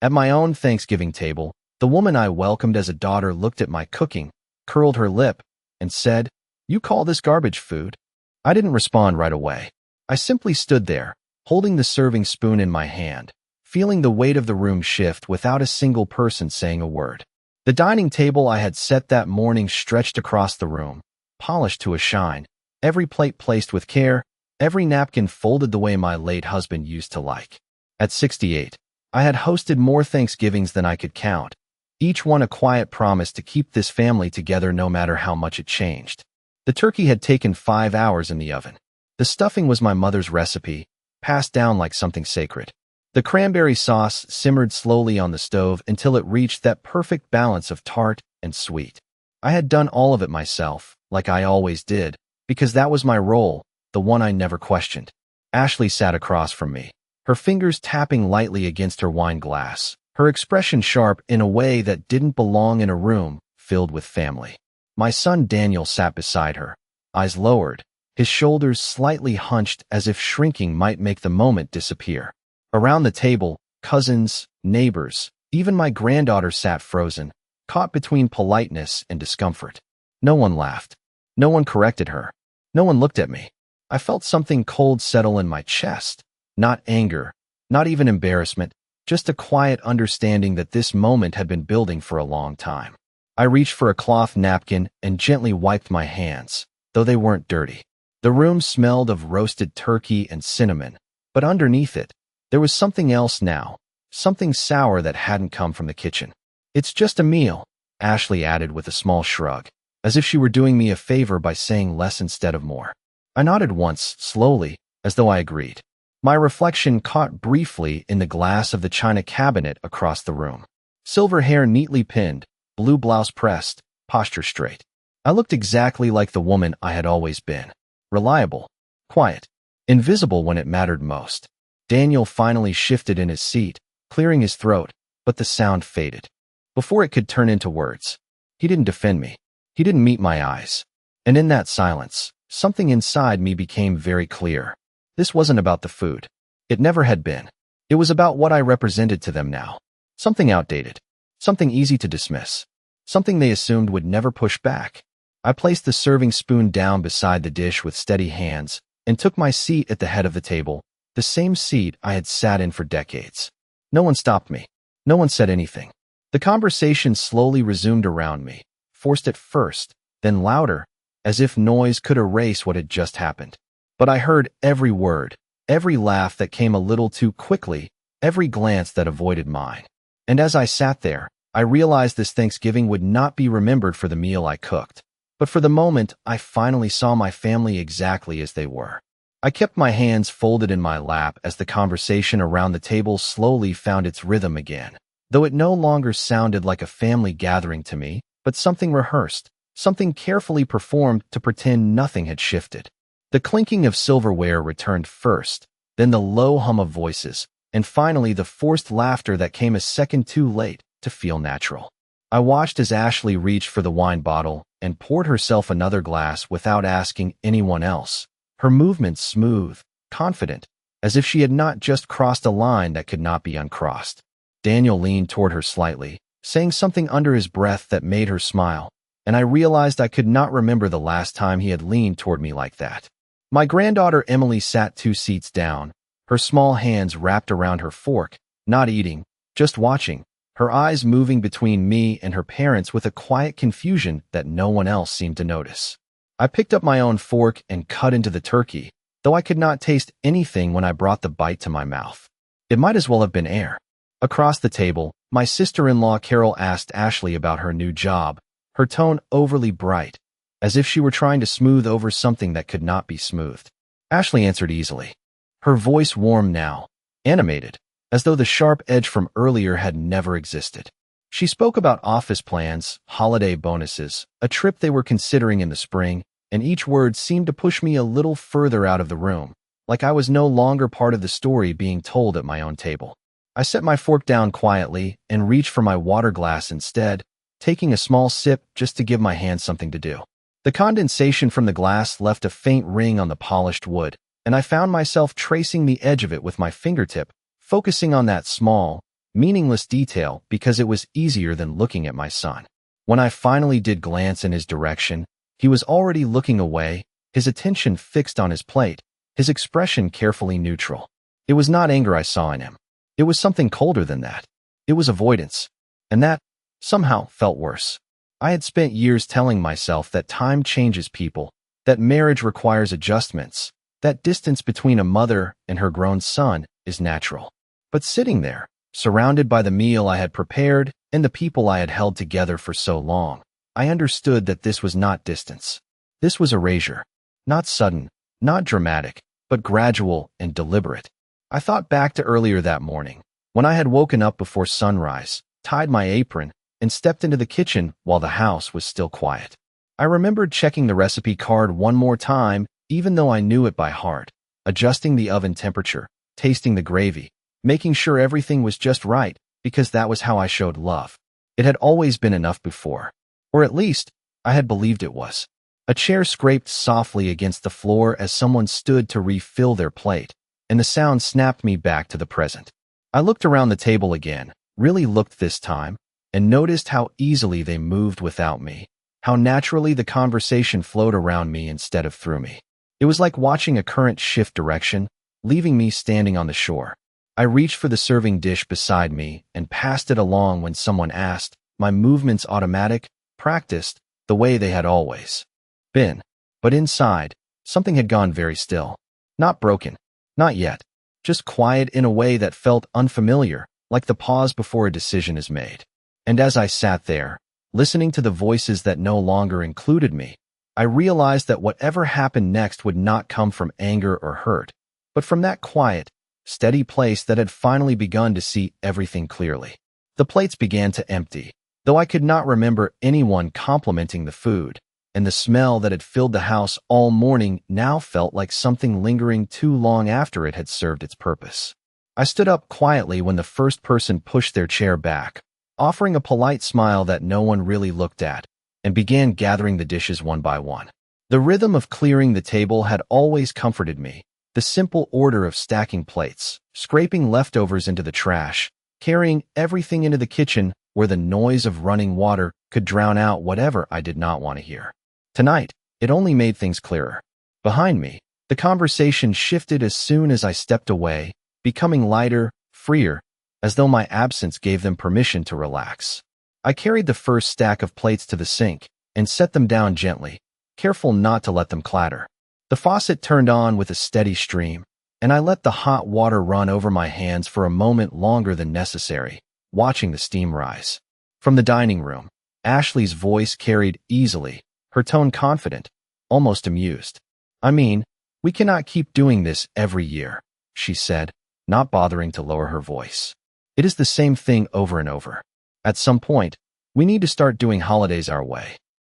At my own Thanksgiving table, the woman I welcomed as a daughter looked at my cooking, curled her lip, and said, "You call this garbage food?" I didn't respond right away. I simply stood there, holding the serving spoon in my hand, feeling the weight of the room shift without a single person saying a word. The dining table I had set that morning stretched across the room, polished to a shine, every plate placed with care, every napkin folded the way my late husband used to like. At 68, I had hosted more Thanksgivings than I could count, each one a quiet promise to keep this family together no matter how much it changed. The turkey had taken 5 hours in the oven. The stuffing was my mother's recipe, passed down like something sacred. The cranberry sauce simmered slowly on the stove until it reached that perfect balance of tart and sweet. I had done all of it myself, like I always did, because that was my role, the one I never questioned. Ashley sat across from me, her fingers tapping lightly against her wine glass, her expression sharp in a way that didn't belong in a room filled with family. My son Daniel sat beside her, eyes lowered, his shoulders slightly hunched as if shrinking might make the moment disappear. Around the table, cousins, neighbors, even my granddaughter sat frozen, caught between politeness and discomfort. No one laughed. No one corrected her. No one looked at me. I felt something cold settle in my chest. Not anger, not even embarrassment, just a quiet understanding that this moment had been building for a long time. I reached for a cloth napkin and gently wiped my hands, though they weren't dirty. The room smelled of roasted turkey and cinnamon, but underneath it, there was something else now, something sour that hadn't come from the kitchen. "It's just a meal," Ashley added with a small shrug, as if she were doing me a favor by saying less instead of more. I nodded once, slowly, as though I agreed. My reflection caught briefly in the glass of the china cabinet across the room. Silver hair neatly pinned, blue blouse pressed, posture straight. I looked exactly like the woman I had always been. Reliable, quiet, invisible when it mattered most. Daniel finally shifted in his seat, clearing his throat, but the sound faded. Before it could turn into words, he didn't defend me. He didn't meet my eyes. And in that silence, something inside me became very clear. This wasn't about the food. It never had been. It was about what I represented to them now. Something outdated. Something easy to dismiss. Something they assumed would never push back. I placed the serving spoon down beside the dish with steady hands and took my seat at the head of the table, the same seat I had sat in for decades. No one stopped me. No one said anything. The conversation slowly resumed around me, forced at first, then louder, as if noise could erase what had just happened. But I heard every word, every laugh that came a little too quickly, every glance that avoided mine. And as I sat there, I realized this Thanksgiving would not be remembered for the meal I cooked, but for the moment I finally saw my family exactly as they were. I kept my hands folded in my lap as the conversation around the table slowly found its rhythm again, though it no longer sounded like a family gathering to me, but something rehearsed, something carefully performed to pretend nothing had shifted. The clinking of silverware returned first, then the low hum of voices, and finally the forced laughter that came a second too late to feel natural. I watched as Ashley reached for the wine bottle and poured herself another glass without asking anyone else, her movements smooth, confident, as if she had not just crossed a line that could not be uncrossed. Daniel leaned toward her slightly, saying something under his breath that made her smile, and I realized I could not remember the last time he had leaned toward me like that. My granddaughter Emily sat 2 seats down, her small hands wrapped around her fork, not eating, just watching, her eyes moving between me and her parents with a quiet confusion that no one else seemed to notice. I picked up my own fork and cut into the turkey, though I could not taste anything when I brought the bite to my mouth. It might as well have been air. Across the table, my sister-in-law Carol asked Ashley about her new job, her tone overly bright, as if she were trying to smooth over something that could not be smoothed. Ashley answered easily, her voice warm now, animated, as though the sharp edge from earlier had never existed. She spoke about office plans, holiday bonuses, a trip they were considering in the spring, and each word seemed to push me a little further out of the room, like I was no longer part of the story being told at my own table. I set my fork down quietly and reached for my water glass instead, taking a small sip just to give my hands something to do. The condensation from the glass left a faint ring on the polished wood, and I found myself tracing the edge of it with my fingertip, focusing on that small, meaningless detail because it was easier than looking at my son. When I finally did glance in his direction, he was already looking away, his attention fixed on his plate, his expression carefully neutral. It was not anger I saw in him. It was something colder than that. It was avoidance. And that, somehow, felt worse. I had spent years telling myself that time changes people, that marriage requires adjustments, that distance between a mother and her grown son is natural. But sitting there, surrounded by the meal I had prepared and the people I had held together for so long, I understood that this was not distance. This was erasure. Not sudden, not dramatic, but gradual and deliberate. I thought back to earlier that morning, when I had woken up before sunrise, tied my apron, and stepped into the kitchen while the house was still quiet. I remembered checking the recipe card one more time, even though I knew it by heart, adjusting the oven temperature, tasting the gravy, making sure everything was just right, because that was how I showed love. It had always been enough before. Or at least, I had believed it was. A chair scraped softly against the floor as someone stood to refill their plate, and the sound snapped me back to the present. I looked around the table again, really looked this time, and noticed how easily they moved without me, how naturally the conversation flowed around me instead of through me. It was like watching a current shift direction, leaving me standing on the shore. I reached for the serving dish beside me and passed it along when someone asked, my movements automatic, practiced, the way they had always been. But inside, something had gone very still. Not broken. Not yet. Just quiet in a way that felt unfamiliar, like the pause before a decision is made. And as I sat there, listening to the voices that no longer included me, I realized that whatever happened next would not come from anger or hurt, but from that quiet, steady place that had finally begun to see everything clearly. The plates began to empty, though I could not remember anyone complimenting the food, and the smell that had filled the house all morning now felt like something lingering too long after it had served its purpose. I stood up quietly when the first person pushed their chair back, offering a polite smile that no one really looked at, and began gathering the dishes one by one. The rhythm of clearing the table had always comforted me, the simple order of stacking plates, scraping leftovers into the trash, carrying everything into the kitchen where the noise of running water could drown out whatever I did not want to hear. Tonight, it only made things clearer. Behind me, the conversation shifted as soon as I stepped away, becoming lighter, freer, as though my absence gave them permission to relax. I carried the first stack of plates to the sink and set them down gently, careful not to let them clatter. The faucet turned on with a steady stream, and I let the hot water run over my hands for a moment longer than necessary, watching the steam rise. From the dining room, Ashley's voice carried easily, her tone confident, almost amused. "I mean, we cannot keep doing this every year," she said, not bothering to lower her voice. "It is the same thing over and over. At some point, we need to start doing holidays our way."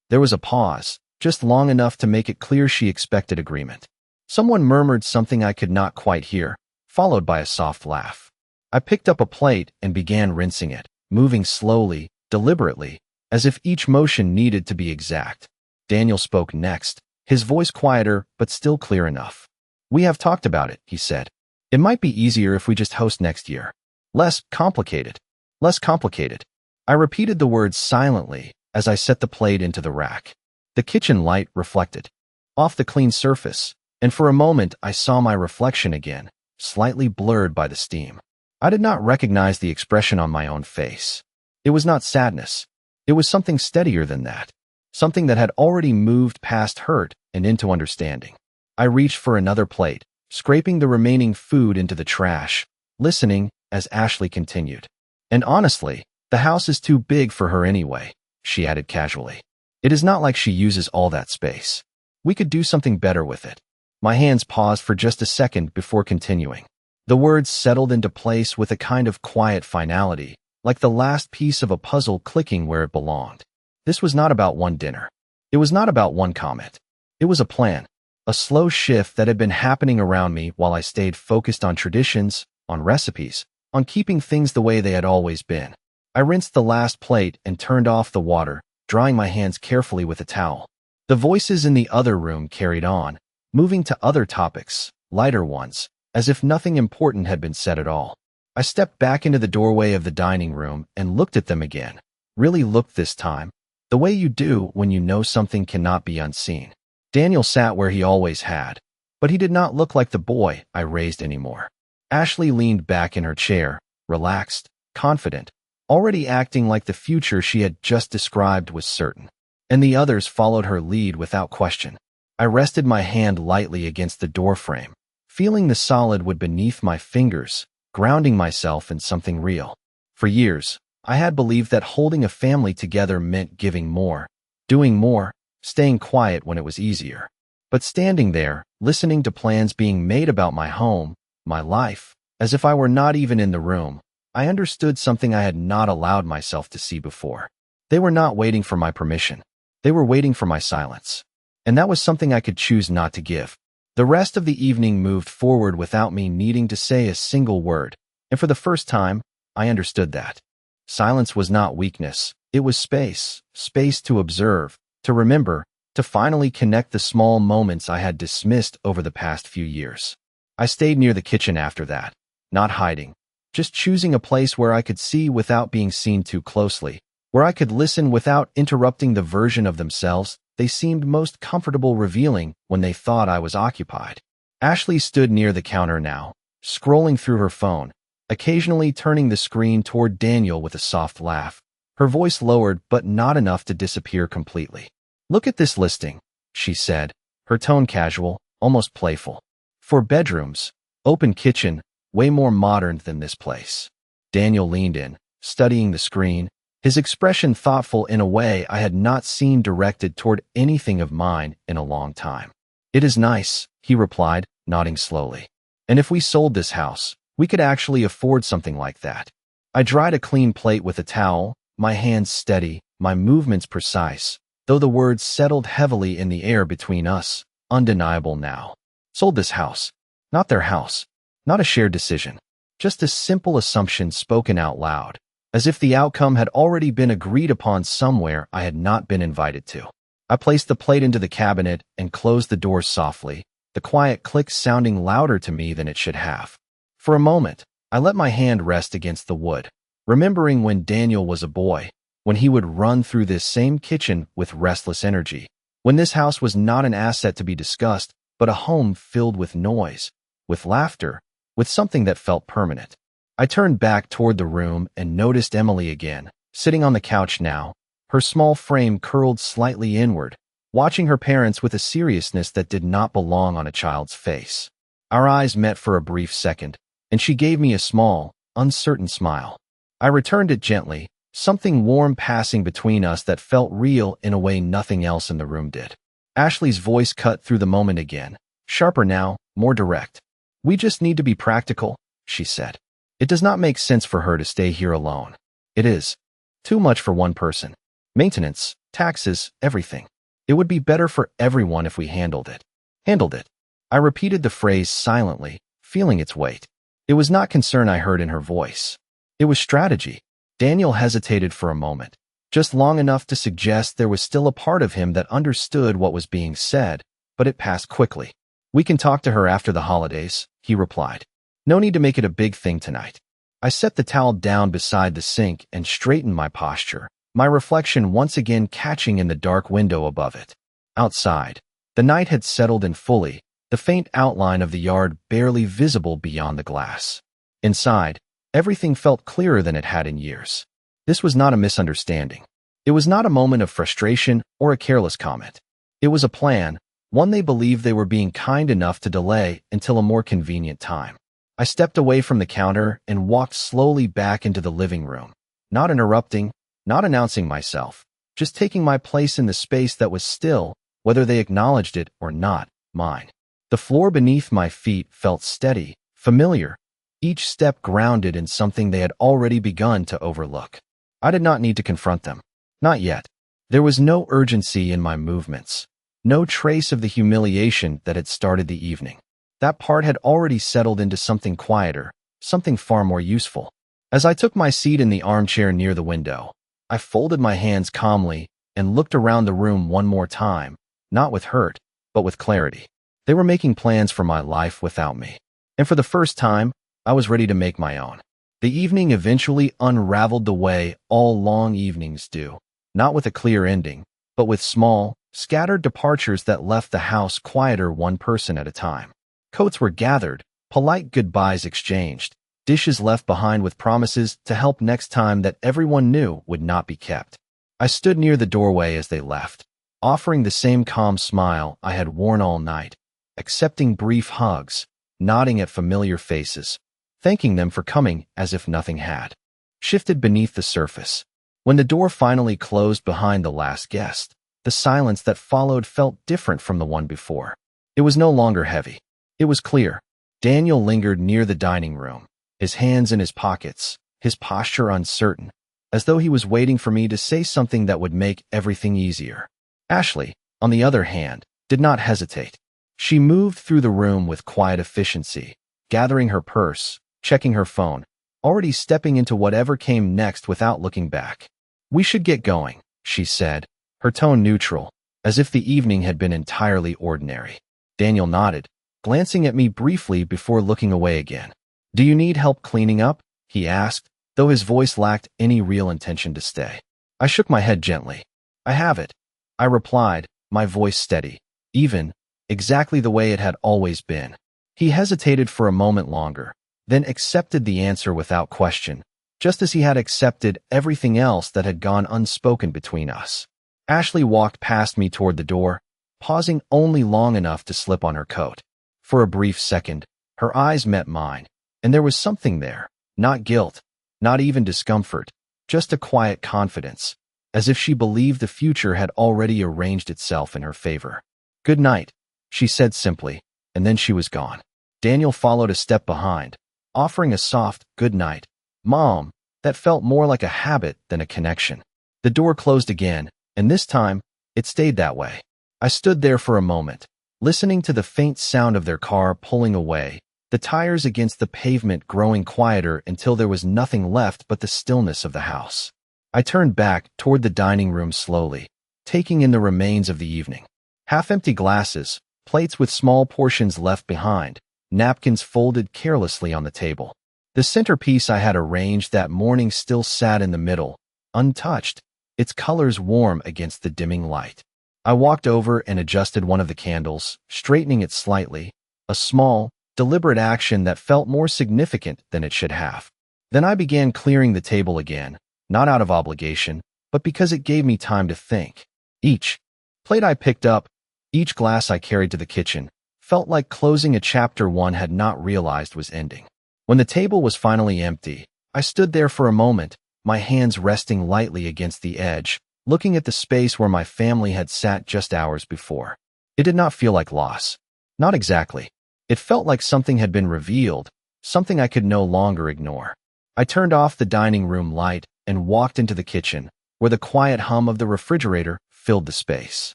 There was a pause, just long enough to make it clear she expected agreement. Someone murmured something I could not quite hear, followed by a soft laugh. I picked up a plate and began rinsing it, moving slowly, deliberately, as if each motion needed to be exact. Daniel spoke next, his voice quieter but still clear enough. "We have talked about it," he said. "It might be easier if we just host next year. Less complicated. Less complicated." I repeated the words silently as I set the plate into the rack. The kitchen light reflected off the clean surface, and for a moment I saw my reflection again, slightly blurred by the steam. I did not recognize the expression on my own face. It was not sadness. It was something steadier than that, something that had already moved past hurt and into understanding. I reached for another plate, scraping the remaining food into the trash, listening as Ashley continued. "And honestly, the house is too big for her anyway," she added casually. "It is not like she uses all that space. We could do something better with it." My hands paused for just a second before continuing. The words settled into place with a kind of quiet finality, like the last piece of a puzzle clicking where it belonged. This was not about one dinner. It was not about one comment. It was a plan, a slow shift that had been happening around me while I stayed focused on traditions, on recipes, on keeping things the way they had always been. I rinsed the last plate and turned off the water, drying my hands carefully with a towel. The voices in the other room carried on, moving to other topics, lighter ones, as if nothing important had been said at all. I stepped back into the doorway of the dining room and looked at them again. Really looked this time, the way you do when you know something cannot be unseen. Daniel sat where he always had, but he did not look like the boy I raised anymore. Ashley leaned back in her chair, relaxed, confident, already acting like the future she had just described was certain. And the others followed her lead without question. I rested my hand lightly against the doorframe, feeling the solid wood beneath my fingers, grounding myself in something real. For years, I had believed that holding a family together meant giving more, doing more, staying quiet when it was easier. But standing there, listening to plans being made about my home, my life, as if I were not even in the room, I understood something I had not allowed myself to see before. They were not waiting for my permission. They were waiting for my silence. And that was something I could choose not to give. The rest of the evening moved forward without me needing to say a single word, and for the first time, I understood that. Silence was not weakness. It was space. Space to observe, to remember, to finally connect the small moments I had dismissed over the past few years. I stayed near the kitchen after that, not hiding, just choosing a place where I could see without being seen too closely, where I could listen without interrupting the version of themselves they seemed most comfortable revealing when they thought I was occupied. Ashley stood near the counter now, scrolling through her phone, occasionally turning the screen toward Daniel with a soft laugh. Her voice lowered but not enough to disappear completely. "Look at this listing," she said, her tone casual, almost playful. "For bedrooms, open kitchen, way more modern than this place." Daniel leaned in, studying the screen, his expression thoughtful in a way I had not seen directed toward anything of mine in a long time. "It is nice," he replied, nodding slowly. "And if we sold this house, we could actually afford something like that." I dried a clean plate with a towel, my hands steady, my movements precise, though the words settled heavily in the air between us, undeniable now. Sold this house. Not their house. Not a shared decision. Just a simple assumption spoken out loud, as if the outcome had already been agreed upon somewhere I had not been invited to. I placed the plate into the cabinet and closed the door softly, the quiet click sounding louder to me than it should have. For a moment, I let my hand rest against the wood, remembering when Daniel was a boy, when he would run through this same kitchen with restless energy, when this house was not an asset to be discussed, but a home filled with noise, with laughter, with something that felt permanent. I turned back toward the room and noticed Emily again, sitting on the couch now, her small frame curled slightly inward, watching her parents with a seriousness that did not belong on a child's face. Our eyes met for a brief second, and she gave me a small, uncertain smile. I returned it gently, something warm passing between us that felt real in a way nothing else in the room did. Ashley's voice cut through the moment again, sharper now, more direct. "We just need to be practical," she said. "It does not make sense for her to stay here alone. It is. Too much for one person. Maintenance, taxes, everything. It would be better for everyone if we handled it." Handled it. I repeated the phrase silently, feeling its weight. It was not concern I heard in her voice. It was strategy. Daniel hesitated for a moment, just long enough to suggest there was still a part of him that understood what was being said, but it passed quickly. "We can talk to her after the holidays," he replied. "No need to make it a big thing tonight." I set the towel down beside the sink and straightened my posture, my reflection once again catching in the dark window above it. Outside, the night had settled in fully, the faint outline of the yard barely visible beyond the glass. Inside, everything felt clearer than it had in years. This was not a misunderstanding. It was not a moment of frustration or a careless comment. It was a plan, one they believed they were being kind enough to delay until a more convenient time. I stepped away from the counter and walked slowly back into the living room, not interrupting, not announcing myself, just taking my place in the space that was still, whether they acknowledged it or not, mine. The floor beneath my feet felt steady, familiar, each step grounded in something they had already begun to overlook. I did not need to confront them. Not yet. There was no urgency in my movements, no trace of the humiliation that had started the evening. That part had already settled into something quieter, something far more useful. As I took my seat in the armchair near the window, I folded my hands calmly and looked around the room one more time, not with hurt, but with clarity. They were making plans for my life without me. And for the first time, I was ready to make my own. The evening eventually unraveled the way all long evenings do, not with a clear ending, but with small, scattered departures that left the house quieter one person at a time. Coats were gathered, polite goodbyes exchanged, dishes left behind with promises to help next time that everyone knew would not be kept. I stood near the doorway as they left, offering the same calm smile I had worn all night, accepting brief hugs, nodding at familiar faces, thanking them for coming as if nothing had shifted beneath the surface. When the door finally closed behind the last guest, the silence that followed felt different from the one before. It was no longer heavy. It was clear. Daniel lingered near the dining room, his hands in his pockets, his posture uncertain, as though he was waiting for me to say something that would make everything easier. Ashley, on the other hand, did not hesitate. She moved through the room with quiet efficiency, gathering her purse, checking her phone, already stepping into whatever came next without looking back. "We should get going," she said, her tone neutral, as if the evening had been entirely ordinary. Daniel nodded, glancing at me briefly before looking away again. "Do you need help cleaning up?" he asked, though his voice lacked any real intention to stay. I shook my head gently. "I have it," I replied, my voice steady, even, exactly the way it had always been. He hesitated for a moment longer, then accepted the answer without question, just as he had accepted everything else that had gone unspoken between us. Ashley walked past me toward the door, pausing only long enough to slip on her coat. For a brief second, her eyes met mine, and there was something there, not guilt, not even discomfort, just a quiet confidence, as if she believed the future had already arranged itself in her favor. "Good night," she said simply, and then she was gone. Daniel followed a step behind, offering a soft, "Good night, Mom," that felt more like a habit than a connection. The door closed again, and this time, it stayed that way. I stood there for a moment, listening to the faint sound of their car pulling away, the tires against the pavement growing quieter until there was nothing left but the stillness of the house. I turned back toward the dining room slowly, taking in the remains of the evening. Half-empty glasses, plates with small portions left behind, napkins folded carelessly on the table. The centerpiece I had arranged that morning still sat in the middle, untouched, its colors warm against the dimming light. I walked over and adjusted one of the candles, straightening it slightly, a small, deliberate action that felt more significant than it should have. Then I began clearing the table again, not out of obligation, but because it gave me time to think. Each plate I picked up, each glass I carried to the kitchen, felt like closing a chapter one had not realized was ending. When the table was finally empty, I stood there for a moment, my hands resting lightly against the edge, looking at the space where my family had sat just hours before. It did not feel like loss. Not exactly. It felt like something had been revealed, something I could no longer ignore. I turned off the dining room light and walked into the kitchen, where the quiet hum of the refrigerator filled the space.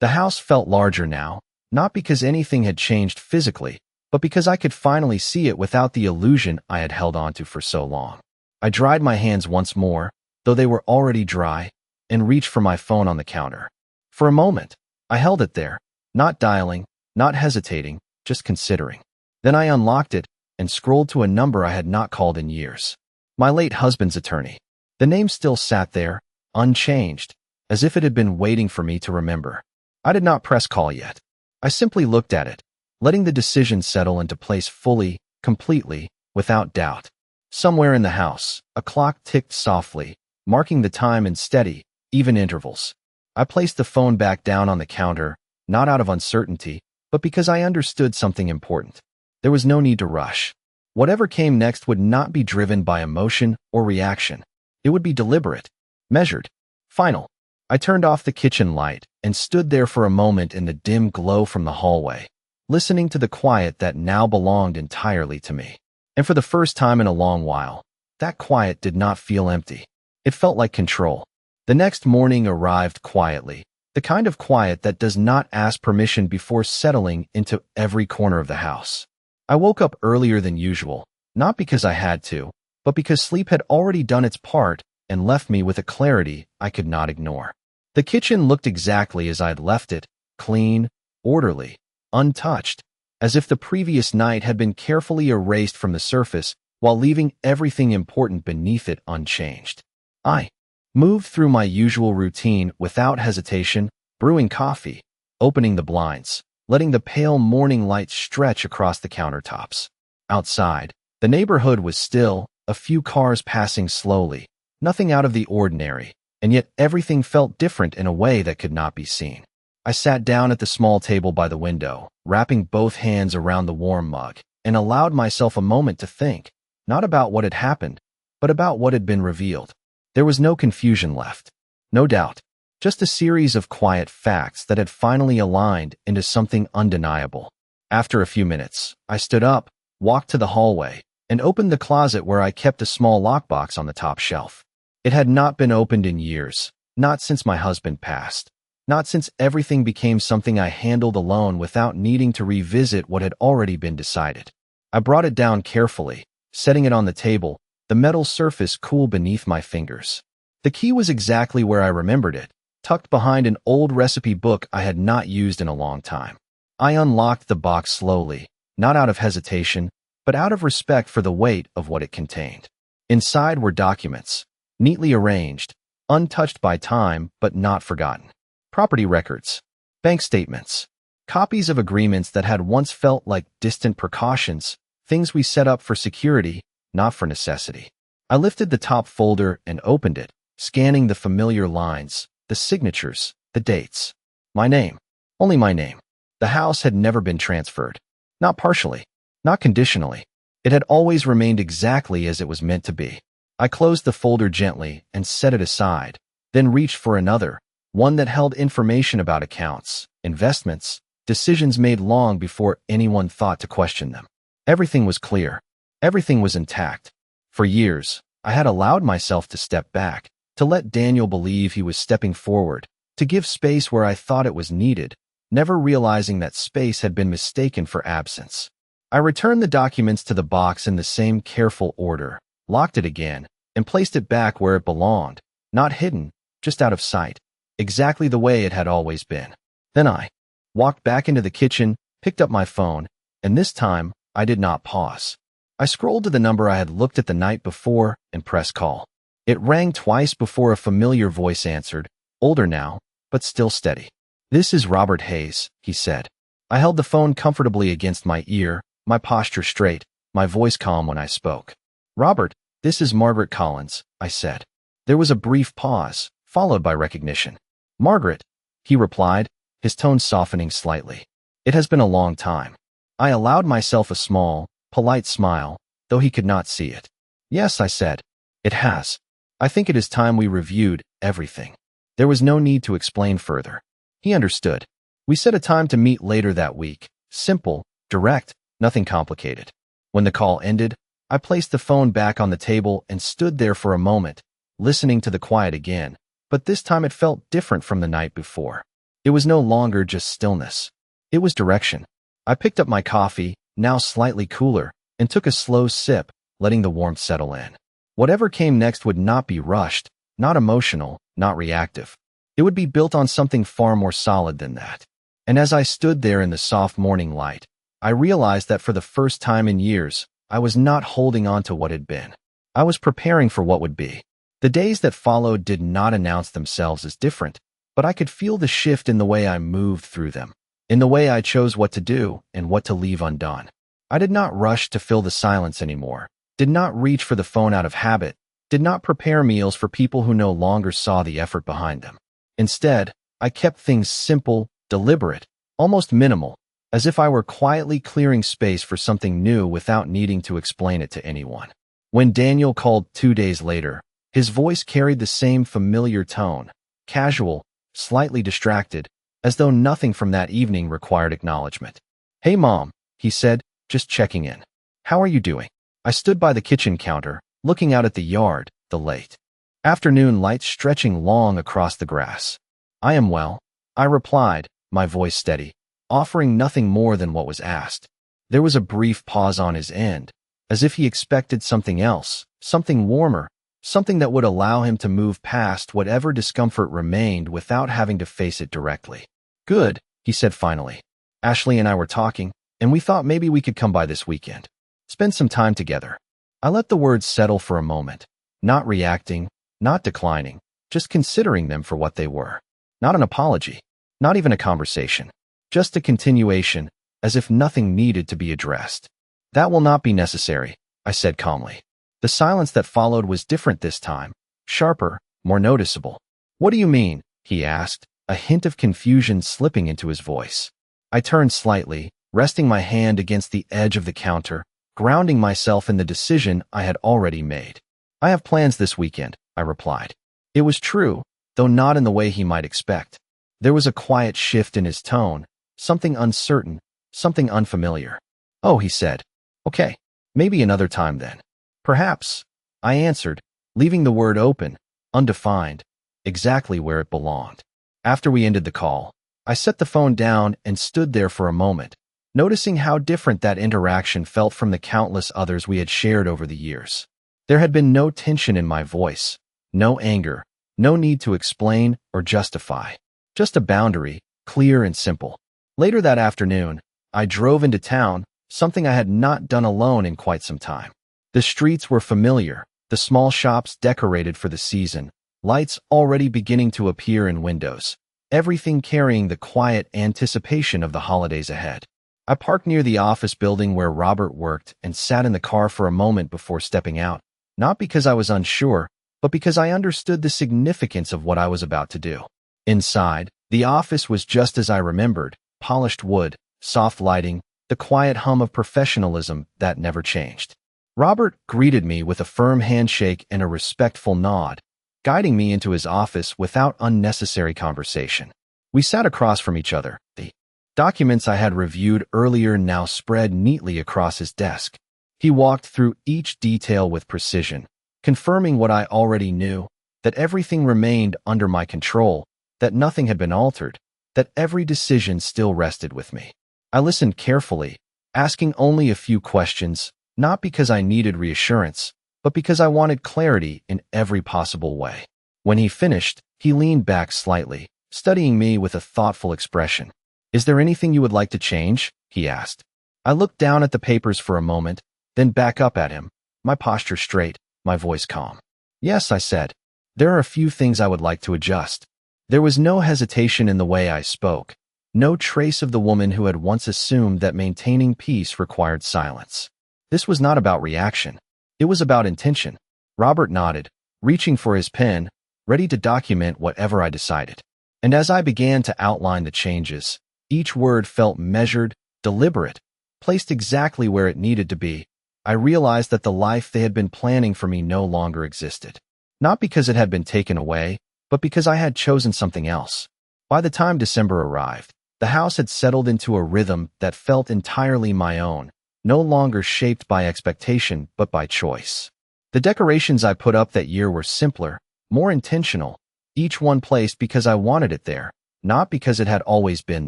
The house felt larger now, not because anything had changed physically, but because I could finally see it without the illusion I had held onto for so long. I dried my hands once more, though they were already dry, and reached for my phone on the counter. For a moment, I held it there, not dialing, not hesitating, just considering. Then I unlocked it and scrolled to a number I had not called in years. My late husband's attorney. The name still sat there, unchanged, as if it had been waiting for me to remember. I did not press call yet. I simply looked at it, letting the decision settle into place fully, completely, without doubt. Somewhere in the house, a clock ticked softly, marking the time in steady, even intervals. I placed the phone back down on the counter, not out of uncertainty, but because I understood something important. There was no need to rush. Whatever came next would not be driven by emotion or reaction. It would be deliberate, measured, final. I turned off the kitchen light and stood there for a moment in the dim glow from the hallway, listening to the quiet that now belonged entirely to me. And for the first time in a long while, that quiet did not feel empty. It felt like control. The next morning arrived quietly, the kind of quiet that does not ask permission before settling into every corner of the house. I woke up earlier than usual, not because I had to, but because sleep had already done its part and left me with a clarity I could not ignore. The kitchen looked exactly as I'd left it, clean, orderly, untouched, as if the previous night had been carefully erased from the surface while leaving everything important beneath it unchanged. I moved through my usual routine without hesitation, brewing coffee, opening the blinds, letting the pale morning light stretch across the countertops. Outside, the neighborhood was still, a few cars passing slowly, nothing out of the ordinary, and yet everything felt different in a way that could not be seen. I sat down at the small table by the window, wrapping both hands around the warm mug, and allowed myself a moment to think, not about what had happened, but about what had been revealed. There was no confusion left, no doubt, just a series of quiet facts that had finally aligned into something undeniable. After a few minutes, I stood up, walked to the hallway, and opened the closet where I kept a small lockbox on the top shelf. It had not been opened in years, not since my husband passed, not since everything became something I handled alone without needing to revisit what had already been decided. I brought it down carefully, setting it on the table, the metal surface cool beneath my fingers. The key was exactly where I remembered it, tucked behind an old recipe book I had not used in a long time. I unlocked the box slowly, not out of hesitation, but out of respect for the weight of what it contained. Inside were documents, neatly arranged, untouched by time but not forgotten. Property records, bank statements, copies of agreements that had once felt like distant precautions, things we set up for security, not for necessity. I lifted the top folder and opened it, scanning the familiar lines, the signatures, the dates. My name. Only my name. The house had never been transferred. Not partially. Not conditionally. It had always remained exactly as it was meant to be. I closed the folder gently and set it aside, then reached for another, one that held information about accounts, investments, decisions made long before anyone thought to question them. Everything was clear. Everything was intact. For years, I had allowed myself to step back, to let Daniel believe he was stepping forward, to give space where I thought it was needed, never realizing that space had been mistaken for absence. I returned the documents to the box in the same careful order, locked it again, and placed it back where it belonged, not hidden, just out of sight, exactly the way it had always been. Then I walked back into the kitchen, picked up my phone, and this time I did not pause. I scrolled to the number I had looked at the night before and pressed call. It rang twice before a familiar voice answered, older now, but still steady. "This is Robert Hayes," he said. I held the phone comfortably against my ear, my posture straight, my voice calm when I spoke. "Robert, this is Margaret Collins," I said. There was a brief pause, followed by recognition. "Margaret," he replied, his tone softening slightly. "It has been a long time." I allowed myself a small, polite smile, though he could not see it. "Yes," I said. "It has. I think it is time we reviewed everything." There was no need to explain further. He understood. We set a time to meet later that week. Simple, direct, nothing complicated. When the call ended, I placed the phone back on the table and stood there for a moment, listening to the quiet again, but this time it felt different from the night before. It was no longer just stillness. It was direction. I picked up my coffee, now slightly cooler, and took a slow sip, letting the warmth settle in. Whatever came next would not be rushed, not emotional, not reactive. It would be built on something far more solid than that. And as I stood there in the soft morning light, I realized that for the first time in years, I was not holding on to what had been. I was preparing for what would be. The days that followed did not announce themselves as different, but I could feel the shift in the way I moved through them, in the way I chose what to do and what to leave undone. I did not rush to fill the silence anymore, did not reach for the phone out of habit, did not prepare meals for people who no longer saw the effort behind them. Instead, I kept things simple, deliberate, almost minimal, as if I were quietly clearing space for something new without needing to explain it to anyone. When Daniel called 2 days later, his voice carried the same familiar tone, casual, slightly distracted, as though nothing from that evening required acknowledgement. "Hey, Mom," he said, just checking in. "How are you doing?" I stood by the kitchen counter, looking out at the yard, the late afternoon light stretching long across the grass. "I am well," I replied, my voice steady, offering nothing more than what was asked. There was a brief pause on his end, as if he expected something else, something warmer, something that would allow him to move past whatever discomfort remained without having to face it directly. "Good," he said finally. "Ashley and I were talking, and we thought maybe we could come by this weekend. Spend some time together." I let the words settle for a moment, not reacting, not declining, just considering them for what they were. Not an apology, not even a conversation, just a continuation, as if nothing needed to be addressed. That will not be necessary, I said calmly. The silence that followed was different this time, sharper, more noticeable. What do you mean? He asked, a hint of confusion slipping into his voice. I turned slightly, resting my hand against the edge of the counter, grounding myself in the decision I had already made. I have plans this weekend, I replied. It was true, though not in the way he might expect. There was a quiet shift in his tone, something uncertain, something unfamiliar. Oh, he said. Okay, maybe another time then. Perhaps, I answered, leaving the word open, undefined, exactly where it belonged. After we ended the call, I set the phone down and stood there for a moment, noticing how different that interaction felt from the countless others we had shared over the years. There had been no tension in my voice, no anger, no need to explain or justify. Just a boundary, clear and simple. Later that afternoon, I drove into town, something I had not done alone in quite some time. The streets were familiar, the small shops decorated for the season, lights already beginning to appear in windows, everything carrying the quiet anticipation of the holidays ahead. I parked near the office building where Robert worked and sat in the car for a moment before stepping out, not because I was unsure, but because I understood the significance of what I was about to do. Inside, the office was just as I remembered, polished wood, soft lighting, the quiet hum of professionalism that never changed. Robert greeted me with a firm handshake and a respectful nod, guiding me into his office without unnecessary conversation. We sat across from each other, the documents I had reviewed earlier now spread neatly across his desk. He walked through each detail with precision, confirming what I already knew, that everything remained under my control, that nothing had been altered, that every decision still rested with me. I listened carefully, asking only a few questions, not because I needed reassurance, but because I wanted clarity in every possible way. When he finished, he leaned back slightly, studying me with a thoughtful expression. Is there anything you would like to change? He asked. I looked down at the papers for a moment, then back up at him, my posture straight, my voice calm. Yes, I said. There are a few things I would like to adjust. There was no hesitation in the way I spoke, no trace of the woman who had once assumed that maintaining peace required silence. This was not about reaction. It was about intention. Robert nodded, reaching for his pen, ready to document whatever I decided. And as I began to outline the changes, each word felt measured, deliberate, placed exactly where it needed to be. I realized that the life they had been planning for me no longer existed. Not because it had been taken away, but because I had chosen something else. By the time December arrived, the house had settled into a rhythm that felt entirely my own, no longer shaped by expectation but by choice. The decorations I put up that year were simpler, more intentional, each one placed because I wanted it there, not because it had always been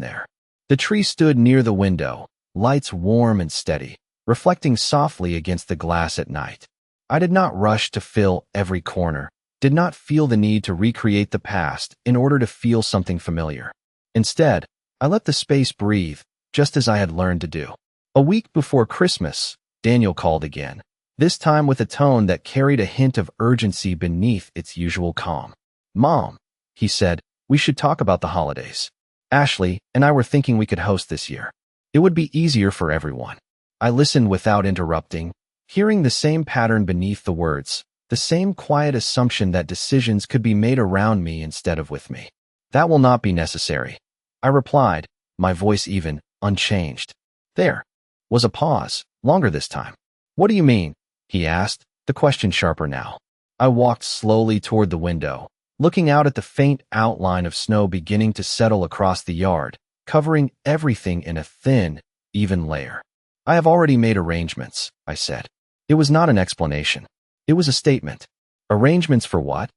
there. The tree stood near the window, lights warm and steady, reflecting softly against the glass at night. I did not rush to fill every corner, did not feel the need to recreate the past in order to feel something familiar. Instead, I let the space breathe, just as I had learned to do. A week before Christmas, Daniel called again, this time with a tone that carried a hint of urgency beneath its usual calm. Mom, he said, we should talk about the holidays. Ashley and I were thinking we could host this year. It would be easier for everyone. I listened without interrupting, hearing the same pattern beneath the words, the same quiet assumption that decisions could be made around me instead of with me. That will not be necessary, I replied, my voice even, unchanged. There was a pause, longer this time. What do you mean? He asked, the question sharper now. I walked slowly toward the window, looking out at the faint outline of snow beginning to settle across the yard, covering everything in a thin, even layer. I have already made arrangements, I said. It was not an explanation. It was a statement. Arrangements for what?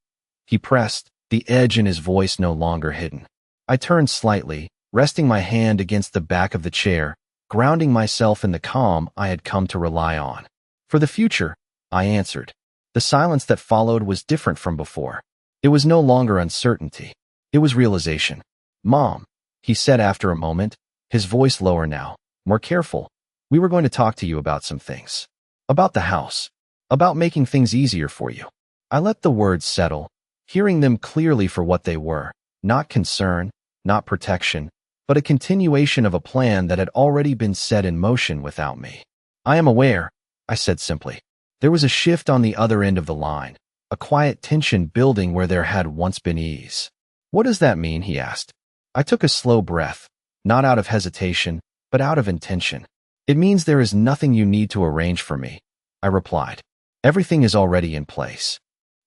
He pressed, the edge in his voice no longer hidden. I turned slightly, resting my hand against the back of the chair, grounding myself in the calm I had come to rely on. For the future, I answered. The silence that followed was different from before. It was no longer uncertainty. It was realization. Mom, he said after a moment, his voice lower now, more careful. We were going to talk to you about some things. About the house. About making things easier for you. I let the words settle, hearing them clearly for what they were. Not concern, not protection, but a continuation of a plan that had already been set in motion without me. I am aware, I said simply. There was a shift on the other end of the line, a quiet tension building where there had once been ease. What does that mean? He asked. I took a slow breath, not out of hesitation, but out of intention. It means there is nothing you need to arrange for me, I replied. Everything is already in place.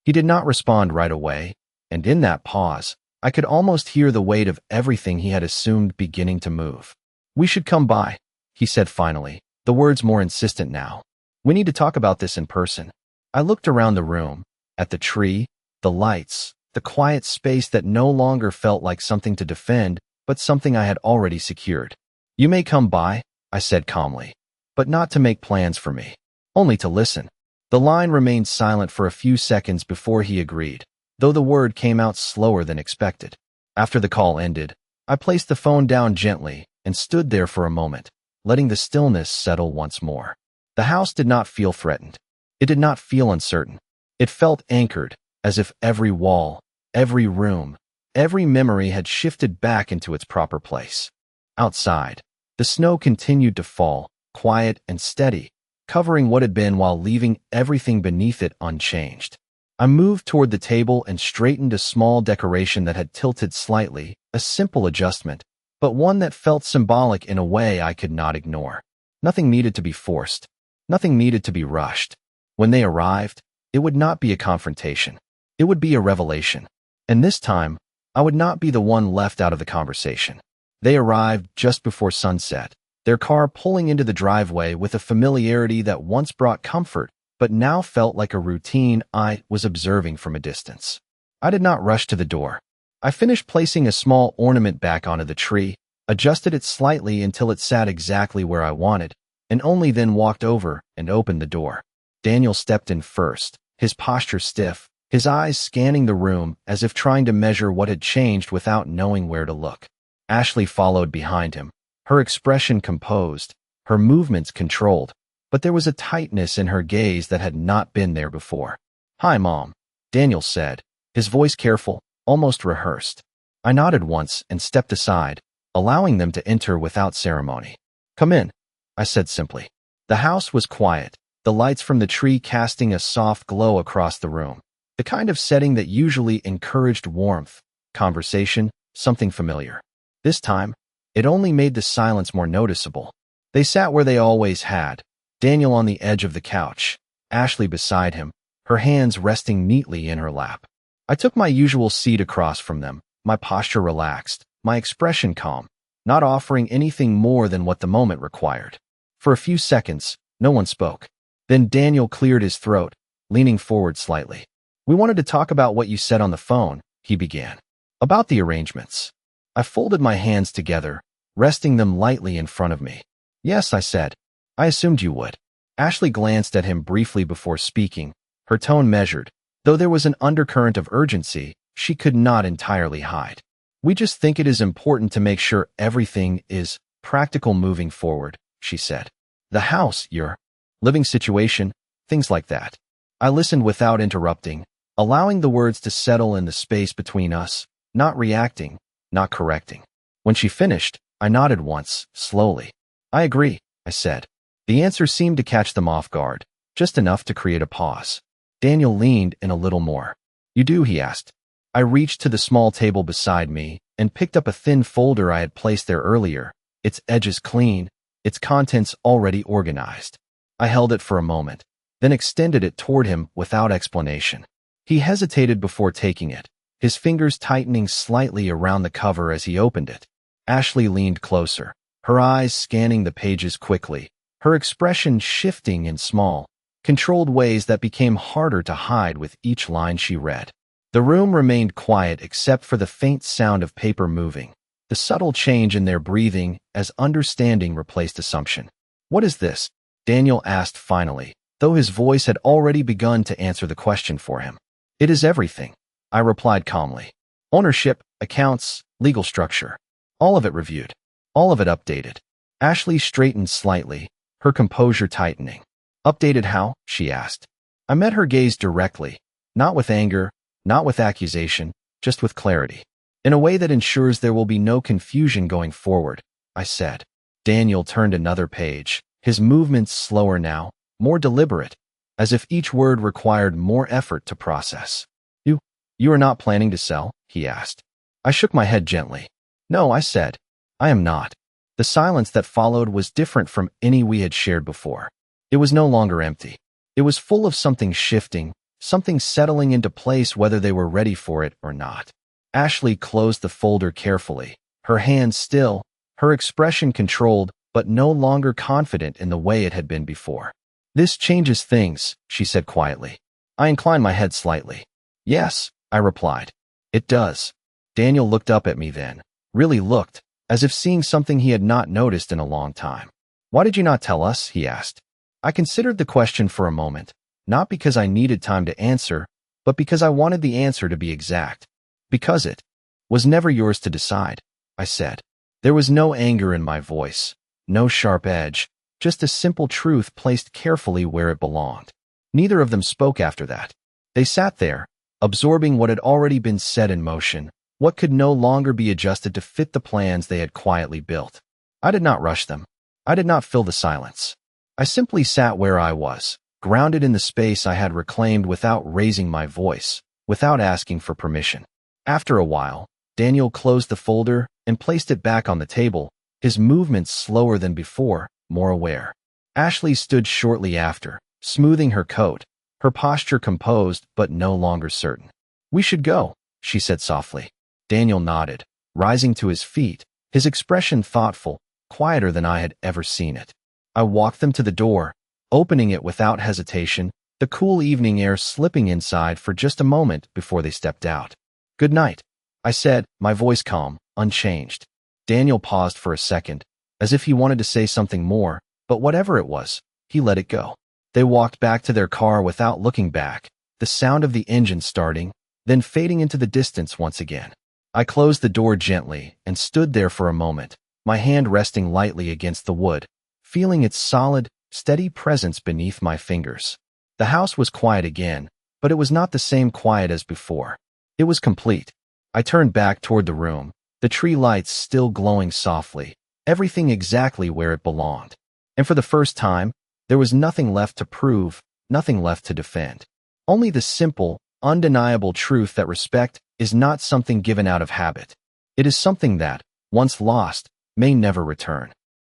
He did not respond right away, and in that pause, I could almost hear the weight of everything he had assumed beginning to move. We should come by, he said finally, the words more insistent now. We need to talk about this in person. I looked around the room, at the tree, the lights, the quiet space that no longer felt like something to defend, but something I had already secured. You may come by, I said calmly, but not to make plans for me, only to listen. The line remained silent for a few seconds before he agreed, though the word came out slower than expected. After the call ended, I placed the phone down gently and stood there for a moment, letting the stillness settle once more. The house did not feel threatened. It did not feel uncertain. It felt anchored, as if every wall, every room, every memory had shifted back into its proper place. Outside, the snow continued to fall, quiet and steady, covering what had been while leaving everything beneath it unchanged. I moved toward the table and straightened a small decoration that had tilted slightly, a simple adjustment, but one that felt symbolic in a way I could not ignore. Nothing needed to be forced. Nothing needed to be rushed. When they arrived, it would not be a confrontation. It would be a revelation. And this time, I would not be the one left out of the conversation. They arrived just before sunset, their car pulling into the driveway with a familiarity that once brought comfort, but now felt like a routine I was observing from a distance. I did not rush to the door. I finished placing a small ornament back onto the tree, adjusted it slightly until it sat exactly where I wanted, and only then walked over and opened the door. Daniel stepped in first, his posture stiff, his eyes scanning the room as if trying to measure what had changed without knowing where to look. Ashley followed behind him, her expression composed, her movements controlled, but there was a tightness in her gaze that had not been there before. "Hi, Mom," Daniel said, his voice careful, almost rehearsed. I nodded once and stepped aside, allowing them to enter without ceremony. "Come in," I said simply. The house was quiet, the lights from the tree casting a soft glow across the room, the kind of setting that usually encouraged warmth, conversation, something familiar. This time, it only made the silence more noticeable. They sat where they always had, Daniel on the edge of the couch, Ashley beside him, her hands resting neatly in her lap. I took my usual seat across from them, my posture relaxed, my expression calm, not offering anything more than what the moment required. For a few seconds, no one spoke. Then Daniel cleared his throat, leaning forward slightly. "We wanted to talk about what you said on the phone," he began. "About the arrangements." I folded my hands together, resting them lightly in front of me. "Yes," I said. "I assumed you would." Ashley glanced at him briefly before speaking, her tone measured, though there was an undercurrent of urgency she could not entirely hide. "We just think it is important to make sure everything is practical moving forward," she said. "The house, your living situation, things like that." I listened without interrupting, allowing the words to settle in the space between us, not reacting, not correcting. When she finished, I nodded once, slowly. "I agree," I said. The answer seemed to catch them off guard, just enough to create a pause. Daniel leaned in a little more. "You do?" he asked. I reached to the small table beside me and picked up a thin folder I had placed there earlier, its edges clean, its contents already organized. I held it for a moment, then extended it toward him without explanation. He hesitated before taking it, his fingers tightening slightly around the cover as he opened it. Ashley leaned closer, her eyes scanning the pages quickly, her expression shifting in small, controlled ways that became harder to hide with each line she read. The room remained quiet except for the faint sound of paper moving, the subtle change in their breathing as understanding replaced assumption. "What is this?" Daniel asked finally, though his voice had already begun to answer the question for him. "It is everything," I replied calmly. "Ownership, accounts, legal structure. All of it reviewed. All of it updated." Ashley straightened slightly, her composure tightening. "Updated how?" she asked. I met her gaze directly, not with anger, not with accusation, just with clarity. In a way that ensures there will be no confusion going forward, I said. Daniel turned another page, his movements slower now, more deliberate, as if each word required more effort to process. You are not planning to sell? He asked. I shook my head gently. No, I said. I am not. The silence that followed was different from any we had shared before. It was no longer empty. It was full of something shifting, something settling into place whether they were ready for it or not. Ashley closed the folder carefully, her hands still, her expression controlled, but no longer confident in the way it had been before. This changes things, she said quietly. I inclined my head slightly. Yes, I replied. It does. Daniel looked up at me then, really looked, as if seeing something he had not noticed in a long time. Why did you not tell us? He asked. I considered the question for a moment, not because I needed time to answer, but because I wanted the answer to be exact. Because it was never yours to decide, I said. There was no anger in my voice, no sharp edge, just a simple truth placed carefully where it belonged. Neither of them spoke after that. They sat there, absorbing what had already been set in motion, what could no longer be adjusted to fit the plans they had quietly built. I did not rush them. I did not fill the silence. I simply sat where I was, grounded in the space I had reclaimed without raising my voice, without asking for permission. After a while, Daniel closed the folder and placed it back on the table, his movements slower than before, more aware. Ashley stood shortly after, smoothing her coat, her posture composed but no longer certain. We should go, she said softly. Daniel nodded, rising to his feet, his expression thoughtful, quieter than I had ever seen it. I walked them to the door, opening it without hesitation, the cool evening air slipping inside for just a moment before they stepped out. Good night, I said, my voice calm, unchanged. Daniel paused for a second, as if he wanted to say something more, but whatever it was, he let it go. They walked back to their car without looking back, the sound of the engine starting, then fading into the distance once again. I closed the door gently and stood there for a moment, my hand resting lightly against the wood, feeling its solid, steady presence beneath my fingers. The house was quiet again, but it was not the same quiet as before. It was complete. I turned back toward the room, the tree lights still glowing softly, everything exactly where it belonged. And for the first time, there was nothing left to prove, nothing left to defend. Only the simple, undeniable truth that respect is not something given out of habit. It is something that, once lost, may never return.